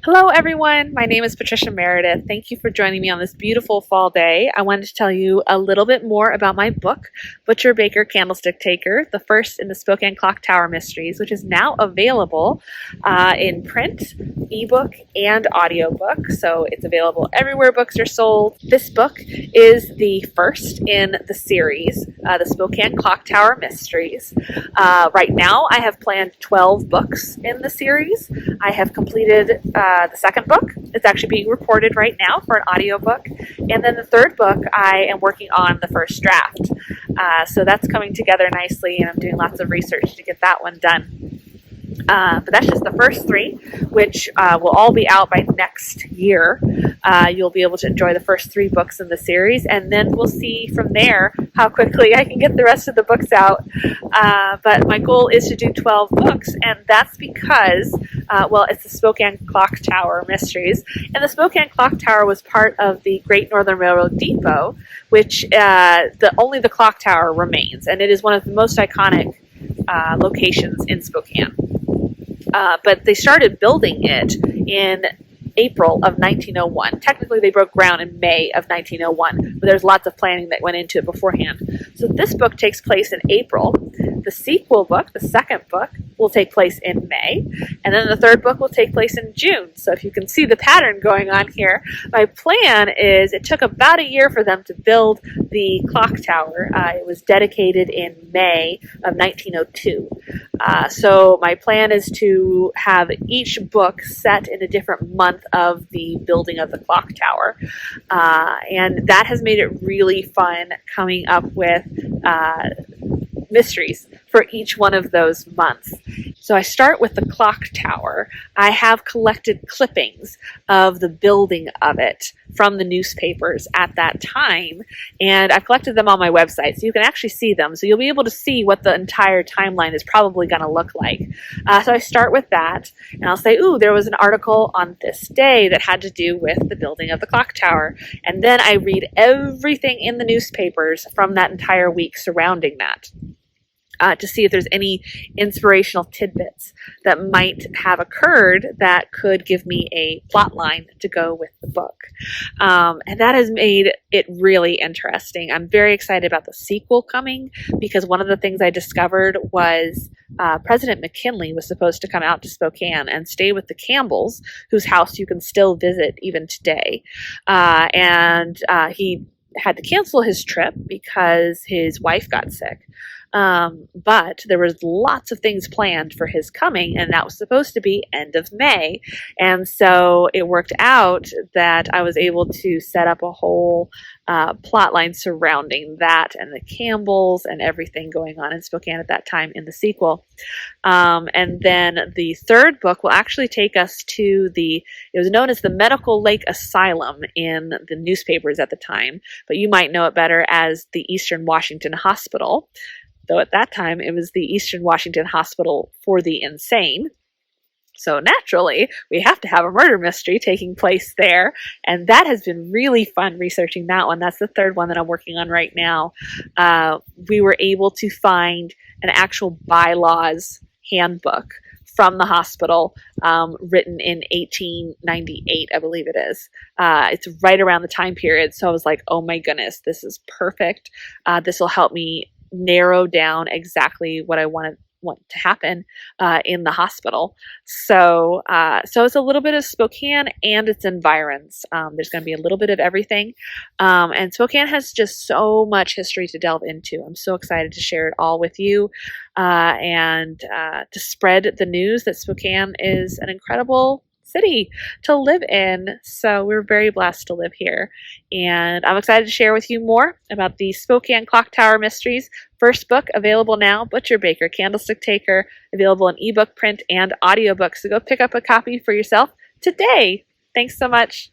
Hello everyone, my name is Patricia Meredith. Thank you for joining me on this beautiful fall day. I wanted to tell you a little bit more about my book, Butcher Baker Candlestick Taker, the first in the Spokane Clock Tower Mysteries, which is now available in print, ebook, and audiobook. So it's available everywhere books are sold. This book is the first in the series, the Spokane Clock Tower Mysteries. Right now I have planned 12 books in the series. I have completed the second book. It's actually being recorded right now for an audiobook. And then the third book, I am working on the first draft. So that's coming together nicely, and I'm doing lots of research to get that one done. But that's just the first three, which will all be out by next year. You'll be able to enjoy the first three books in the series, and then we'll see from there how quickly I can get the rest of the books out. But my goal is to do 12 books, and that's because, it's the Spokane Clock Tower Mysteries. And the Spokane Clock Tower was part of the Great Northern Railroad Depot, which only the clock tower remains, and it is one of the most iconic locations in Spokane. But they started building it in April of 1901. Technically, they broke ground in May of 1901, but there's lots of planning that went into it beforehand. So this book takes place in April. The sequel book, the second book, will take place in May, and then the third book will take place in June. So if you can see the pattern going on here, my plan is it took about a year for them to build the clock tower. It was dedicated in May of 1902. So my plan is to have each book set in a different month of the building of the clock tower. And that has made it really fun coming up with mysteries for each one of those months. So I start with the clock tower. I have collected clippings of the building of it from the newspapers at that time, and I've collected them on my website, so you can actually see them. So you'll be able to see what the entire timeline is probably going to look like. So I start with that, and I'll say, ooh, there was an article on this day that had to do with the building of the clock tower, and then I read everything in the newspapers from that entire week surrounding that. To see if there's any inspirational tidbits that might have occurred that could give me a plot line to go with the book. And that has made it really interesting. I'm very excited about the sequel coming, because one of the things I discovered was President McKinley was supposed to come out to Spokane and stay with the Campbells, whose house you can still visit even today. And he had to cancel his trip because his wife got sick. But there was lots of things planned for his coming, and that was supposed to be end of May. And so it worked out that I was able to set up a whole plot line surrounding that and the Campbells and everything going on in Spokane at that time in the sequel. And then the third book will actually take us to it was known as the Medical Lake Asylum in the newspapers at the time, but you might know it better as the Eastern Washington Hospital. Though at that time it was the Eastern Washington Hospital for the Insane. So naturally, we have to have a murder mystery taking place there, and that has been really fun researching that one. That's the third one that I'm working on right now. We were able to find an actual bylaws handbook from the hospital, written in 1898, I believe it is. It's right around the time period, so I was like, oh my goodness, this is perfect. This will help me narrow down exactly what I want to happen in the hospital. So it's a little bit of Spokane and its environs. There's going to be a little bit of everything. And Spokane has just so much history to delve into. I'm so excited to share it all with you and to spread the news that Spokane is an incredible city to live in. So we're very blessed to live here. And I'm excited to share with you more about the Spokane Clock Tower Mysteries. First book available now, Butcher Baker Candlestick Taker, available in ebook, print, and audiobook. So go pick up a copy for yourself today. Thanks so much.